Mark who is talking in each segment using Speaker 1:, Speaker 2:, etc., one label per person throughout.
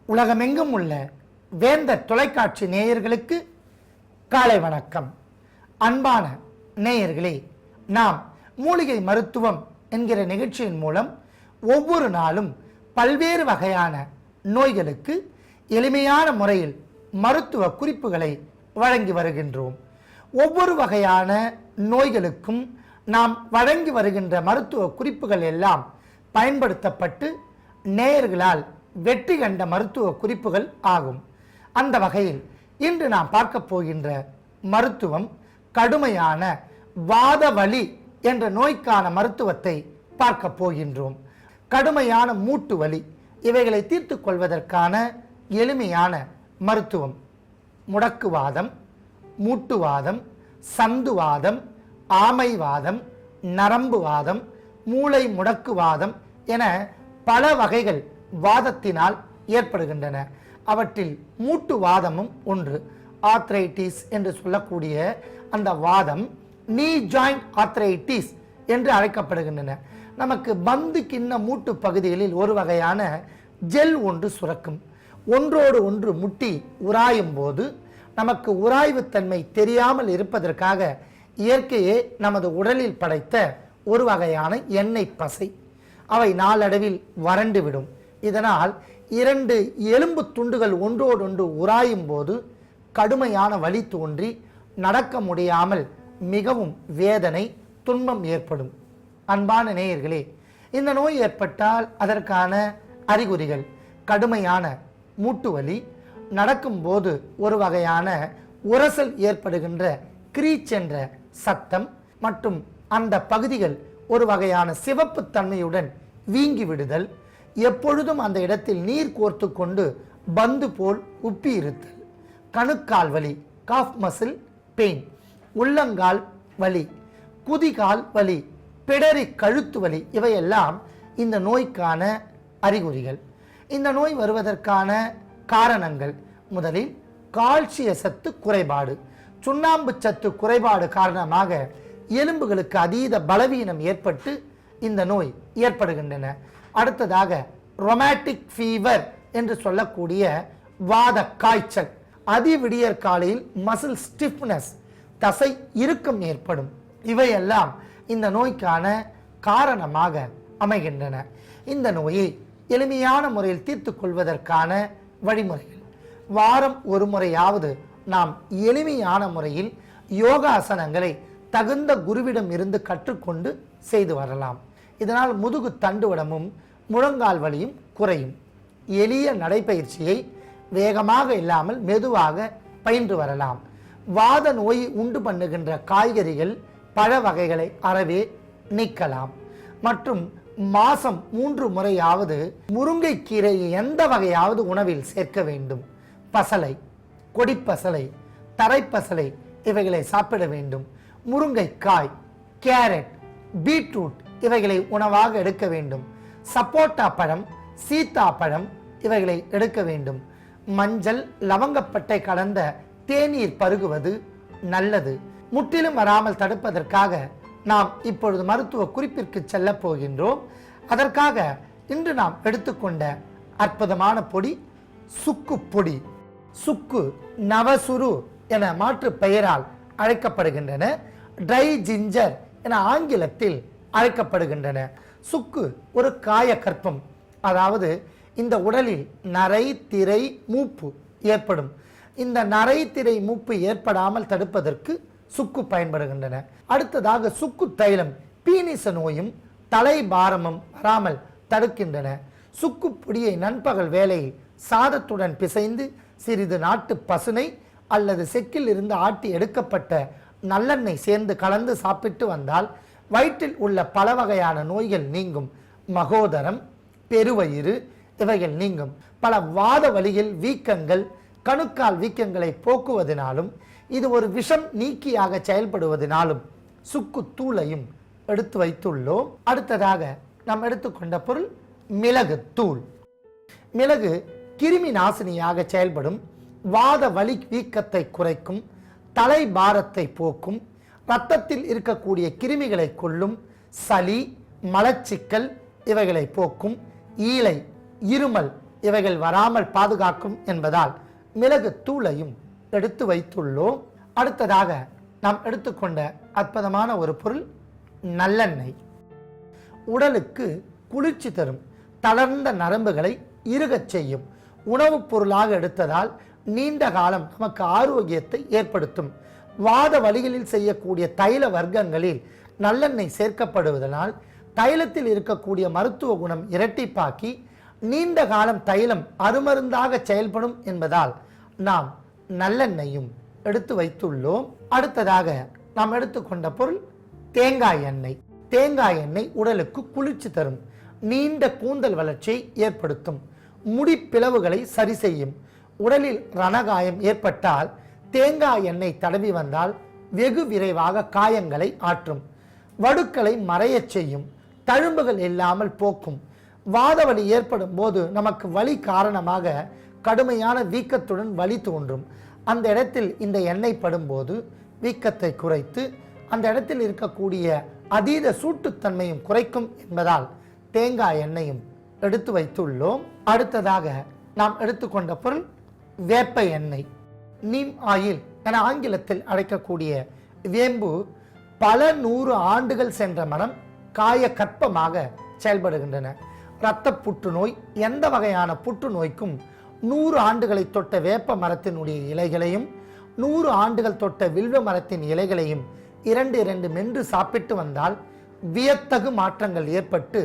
Speaker 1: உலகமெங்கும் உள்ள வேந்தர் தொலைக்காட்சி நேயர்களுக்கு காலை வணக்கம். அன்பான நேயர்களே, நாம் மூலிகை மருத்துவம் என்கிற நிகழ்ச்சியின் மூலம் ஒவ்வொரு நாளும் பல்வேறு வகையான நோய்களுக்கு எளிமையான முறையில் மருத்துவ குறிப்புகளை வழங்கி வருகின்றோம். ஒவ்வொரு வகையான நோய்களுக்கும் நாம் வழங்கி வருகின்ற மருத்துவ குறிப்புகள் எல்லாம் பயன்படுத்தப்பட்டு நேயர்களால் வெற்றி கண்ட மருத்துவ குறிப்புகள் ஆகும். அந்த வகையில் இன்று நாம் பார்க்க போகின்ற மருத்துவம் கடுமையான வாத வலி என்ற நோய்க்கான மருத்துவத்தை பார்க்க போகின்றோம். கடுமையான மூட்டு வலி இவைகளை தீர்த்து கொள்வதற்கான எளிமையான மருத்துவம் முடக்குவாதம், மூட்டுவாதம், சந்துவாதம், ஆமைவாதம், நரம்புவாதம், மூளை முடக்குவாதம் என பல வகைகள் வாதத்தினால் ஏற்படுகின்றன. அவற்றில் மூட்டுவாதமும் ஒன்று. ஆர்த்ரைட்டிஸ் என்று சொல்லக்கூடிய அந்த வாதம் நீ ஜாயிண்ட் ஆர்த்ரைட்டிஸ் என்று அழைக்கப்படுகின்றன. நமக்கு பந்து கிண்ண மூட்டு பகுதிகளில் ஒரு வகையான ஜெல் ஒன்று சுரக்கும். ஒன்றோடு ஒன்று முட்டி உராயும் போது நமக்கு உராய்வுத்தன்மை தெரியாமல் இருப்பதற்காக இயற்கையே நமது உடலில் படைத்த ஒரு வகையான எண்ணெய் பசை. அவை நாளடைவில் வறண்டுவிடும். இதனால் இரண்டு எலும்பு துண்டுகள் ஒன்றோடொன்று உராயும் போது கடுமையான வலி தோன்றி நடக்க முடியாமல் மிகவும் வேதனை, துன்பம் ஏற்படும். அன்பான நேயர்களே, இந்த நோய் ஏற்பட்டால் அதற்கான அறிகுறிகள் கடுமையான மூட்டு வலி, நடக்கும்போது ஒரு வகையான உரசல் ஏற்படுகின்ற கிரீச் என்ற சத்தம் மற்றும் அந்த பகுதிகள் ஒரு வகையான சிவப்பு தன்மையுடன் வீங்கி விடுதல், எப்பொழுதும் அந்த இடத்தில் நீர் கோர்த்து கொண்டு பந்து போல் உப்பி இருத்தல், கணுக்கால் வலி காஃப் மசில் பெயின், உள்ளங்கால் வலி, குதிகால் வலி, பிடரி கழுத்து வலி இவையெல்லாம் இந்த நோய்க்கான அறிகுறிகள். இந்த நோய் வருவதற்கான காரணங்கள் முதலில் கால்சிய சத்து குறைபாடு, சுண்ணாம்பு சத்து குறைபாடு காரணமாக எலும்புகளுக்கு அதீத பலவீனம் ஏற்பட்டு இந்த நோய் ஏற்படுகின்றன. அடுத்ததாக ரொமாட்டிக் ஃபீவர் என்று சொல்லக்கூடிய வாத காய்ச்சல், அதிவிடியற் காலையில் மசில் ஸ்டிஃப்னஸ், தசை இறுக்கம் ஏற்படும். இவையெல்லாம் இந்த நோய்க்கான காரணமாக அமைகின்றன. இந்த நோயை எளிமையான முறையில் தீர்த்து கொள்வதற்கான வழிமுறைகள், வாரம் ஒரு முறையாவது நாம் எளிமையான முறையில் யோகாசனங்களை தகுந்த குருவிடம் இருந்து கற்றுக்கொண்டு செய்து வரலாம். இதனால் முதுகு தண்டுவடமும் முழங்கால் வலியும் குறையும். எளிய நடைப்பயிற்சியை வேகமாக இல்லாமல் மெதுவாக பயின்று வரலாம். வாத நோயை உண்டு பண்ணுகின்ற காய்கறிகள், பழ வகைகளை அறவே நீக்கலாம். மற்றும் மாதம் 3 முறையாவது முருங்கைக்கீரையை எந்த வகையாவது உணவில் சேர்க்க வேண்டும். பசலை, கொடிப்பசலை, தரைப்பசலை இவைகளை சாப்பிட வேண்டும். முருங்கைக்காய், கேரட், பீட்ரூட் இவைகளை உணவாக எடுக்க வேண்டும். சப்போட்டா பழம், சீத்தா பழம் இவைகளை எடுக்க வேண்டும். மஞ்சள், லவங்கப்பட்டை கலந்த தேநீர் பருகுவது நல்லது. முற்றிலும் வராமல் தடுப்பதற்காக நாம் இப்பொழுது மருத்துவ குறிப்பிற்கு செல்ல போகின்றோம். அதற்காக இன்று நாம் எடுத்துக்கொண்ட அற்புதமான பொடி சுக்கு பொடி. சுக்கு நவசுரு என மாற்று பெயரால் அழைக்கப்படுகின்றன. ட்ரை ஜிஞ்சர் என ஆங்கிலத்தில் அழைக்கப்படுகின்றன. சுக்கு ஒரு காய கற்பம், அதாவது இந்த உடலில் நரை, திரை, மூப்பு ஏற்படும். இந்த நரை, திரை, மூப்பு ஏற்படாமல் தடுப்பதற்கு சுக்கு பயன்படுகின்றன. அடுத்ததாக சுக்கு தைலம் பீனிச நோயும் தலை பாரமும் வராமல் தடுக்கின்றன. சுக்கு பொடியை நண்பகல் வேளையில் சாதத்துடன் பிசைந்து சிறிது நாட்டு பசுனை அல்லது செக்கில் இருந்து ஆட்டி எடுக்கப்பட்ட நல்லெண்ணெய் சேர்ந்து கலந்து சாப்பிட்டு வந்தால் வயிற்றில் உள்ள பல வகையான நோய்கள் நீங்கும். மகோதரம், பெருவயிறு இவைகள் நீங்கும். பல வாத வலிகள், வீக்கங்கள், கணுக்கால் வீக்கங்களை போக்குவதனாலும் இது ஒரு விஷம் நீக்கியாக செயல்படுவதனாலும் சுக்கு தூளையும் எடுத்து வைத்துள்ளோம். அடுத்ததாக நாம் எடுத்துக்கொண்ட பொருள் மிளகு தூள். மிளகு கிருமி நாசினியாக செயல்படும். வாத வலி வீக்கத்தை குறைக்கும், தலை பாரத்தை போக்கும், இரத்தத்தில் இருக்கக்கூடிய கிருமிகளை கொல்லும், சளி, மலச்சிக்கல் இவைகளை போக்கும், ஈலை, இருமல் இவைகள் வராமல் பாதுகாக்கும் என்பதால் மிளகு தூளையும் எடுத்து வைத்துள்ளோம். அடுத்ததாக நாம் எடுத்துக்கொண்ட அற்புதமான ஒரு பொருள் நல்லெண்ணெய். உடலுக்கு குளிர்ச்சி தரும், தளர்ந்த நரம்புகளை இறுகச் செய்யும் உணவுப் பொருளாக எடுத்ததால் நீண்ட காலம் நமக்கு ஆரோக்கியத்தை ஏற்படுத்தும். வாத வலிகளில் செய்யக்கூடிய தைல வர்க்கங்களில் நல்லெண்ணெய் சேர்க்கப்படுவதனால் தைலத்தில் இருக்கக்கூடிய மருத்துவ குணம் இரட்டிப்பாக்கி நீண்ட காலம் தைலம் அருமருந்தாக செயல்படும் என்பதால் நாம் நல்லெண்ணெயும் எடுத்து வைத்துள்ளோம். அடுத்ததாக நாம் எடுத்துக்கொண்ட பொருள் தேங்காய் எண்ணெய். தேங்காய் எண்ணெய் உடலுக்கு குளிர்ச்சி தரும், நீண்ட கூந்தல் வளர்ச்சியை ஏற்படுத்தும், முடி பிளவுகளை சரி செய்யும். உடலில் ரணகாயம் ஏற்பட்டால் தேங்காய் எண்ணெய் தடவி வந்தால் வெகு விரைவாக காயங்களை ஆற்றும், வடுக்களை மறையச் செய்யும், தழும்புகள் இல்லாமல் போக்கும். வாத வலி ஏற்படும் போது நமக்கு வலி காரணமாக கடுமையான வீக்கத்துடன் வலி தோன்றும். அந்த இடத்தில் இந்த எண்ணெய் படும்போது வீக்கத்தை குறைத்து அந்த இடத்தில் இருக்கக்கூடிய அதீத சூட்டுத்தன்மையும் குறைக்கும் என்பதால் தேங்காய் எண்ணெயும் எடுத்து வைத்துள்ளோம். அடுத்ததாக நாம் எடுத்துக்கொண்ட பொருள் வேப்ப எண்ணெய். நீம் ஆயில் என ஆங்கிலத்தில் அழைக்கக்கூடிய வேம்பு பல 100 ஆண்டுகள் சென்ற மரம் காய கற்பமாக செயல்படுகின்றன. இரத்த புற்றுநோய், எந்த வகையான புற்றுநோய்க்கும் 100 ஆண்டுகளை தொட்ட வேப்ப மரத்தினுடைய இலைகளையும் 100 ஆண்டுகள் தொட்ட வில்வ மரத்தின் இலைகளையும் 2 மென்று சாப்பிட்டு வந்தால் வியத்தகு மாற்றங்கள் ஏற்பட்டு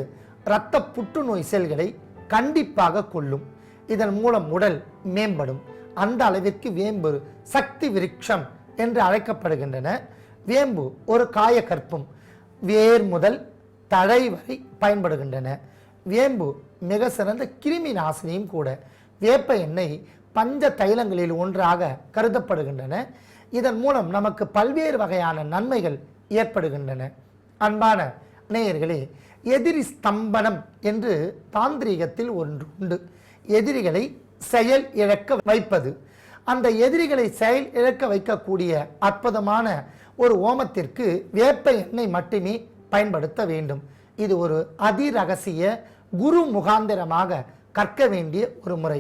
Speaker 1: இரத்த புற்றுநோய் செல்களை கண்டிப்பாக கொல்லும். இதன் மூலம் உடல் மேம்படும். அந்த அளவிற்கு வேம்பு சக்தி விருட்சம் என்று அழைக்கப்படுகின்றன. வேம்பு ஒரு காய கற்பம், வேர் முதல் தழை வரை பயன்படுகின்றன. வேம்பு மிக சிறந்த கிருமி நாசினியும் கூட. வேப்ப எண்ணெய் பஞ்ச தைலங்களில் ஒன்றாக கருதப்படுகின்றன. இதன் மூலம் நமக்கு பல்வேறு வகையான நன்மைகள் ஏற்படுகின்றன. அன்பான நேயர்களே, எதிரி ஸ்தம்பனம் என்று தாந்திரீகத்தில் ஒன்று உண்டு. எதிரிகளை செயல் இழக்க வைப்பது. அந்த எதிரிகளை செயல் இழக்க வைக்கக்கூடிய அற்புதமான ஒரு ஓமத்திற்கு வேப்ப எண்ணெய் மட்டுமே பயன்படுத்த வேண்டும். இது ஒரு அதிரகசிய குரு முகாந்திரமாக கற்க வேண்டிய ஒரு முறை.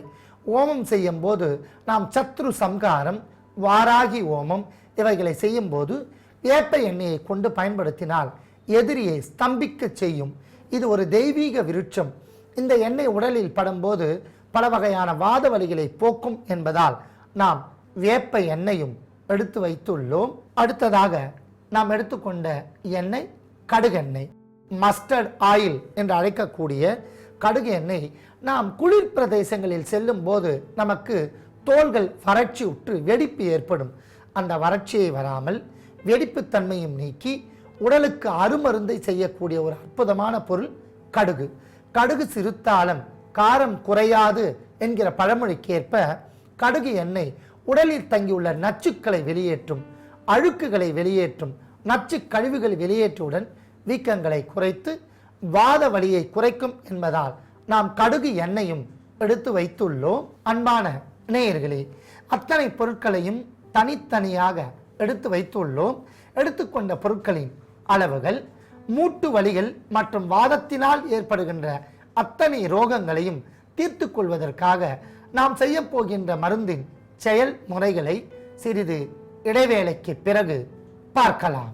Speaker 1: ஓமம் செய்யும் போது நாம் சத்ரு சம்காரம், வாராகி ஓமம் இவைகளை செய்யும் போது வேப்ப எண்ணெயை கொண்டு பயன்படுத்தினால் எதிரியை ஸ்தம்பிக்க செய்யும். இது ஒரு தெய்வீக விருட்சம். இந்த எண்ணெய் உடலில் படும்போது பல வகையான வாத வலிகளை போக்கும் என்பதால் நாம் வேப்ப எண்ணெயும் எடுத்து வைத்துள்ளோம். அடுத்ததாக நாம் எடுத்துக்கொண்ட எண்ணெய் கடுகெண்ணெய். மஸ்டர்ட் ஆயில் என்று அழைக்கக்கூடிய கடுகு எண்ணெய் நாம் குளிர் பிரதேசங்களில் செல்லும் போது நமக்கு தோள்கள் வறட்சி உற்று வெடிப்பு ஏற்படும். அந்த வறட்சியை வராமல் வெடிப்புத்தன்மையும் நீக்கி உடலுக்கு அருமருந்தை செய்யக்கூடிய ஒரு அற்புதமான பொருள் கடுகு. கடுகு சிறுத்தாலும் காரம் குறையாது என்கிற பழமொழிக்கேற்ப கடுகு எண்ணெய் உடலில் தங்கியுள்ள நச்சுக்களை வெளியேற்றும், அழுக்குகளை வெளியேற்றும், நச்சு கழிவுகள் வெளியேற்றுடன் வீக்கங்களை குறைத்து வாத வலியை குறைக்கும் என்பதால் நாம் கடுகு எண்ணெயும் எடுத்து வைத்துள்ளோம். அன்பான நேயர்களே, அத்தனை பொருட்களையும் தனித்தனியாக எடுத்து வைத்துள்ளோம். எடுத்துக்கொண்ட பொருட்களின் அளவுகள் மூட்டு வலிகள் மற்றும் வாதத்தினால் ஏற்படுகின்ற அத்தனை ரோகங்களையும் தீர்த்து கொள்வதற்காக நாம் செய்ய போகின்ற மருந்தின் செயல் முறைகளை சிறிது இடைவேளைக்கு பிறகு பார்க்கலாம்.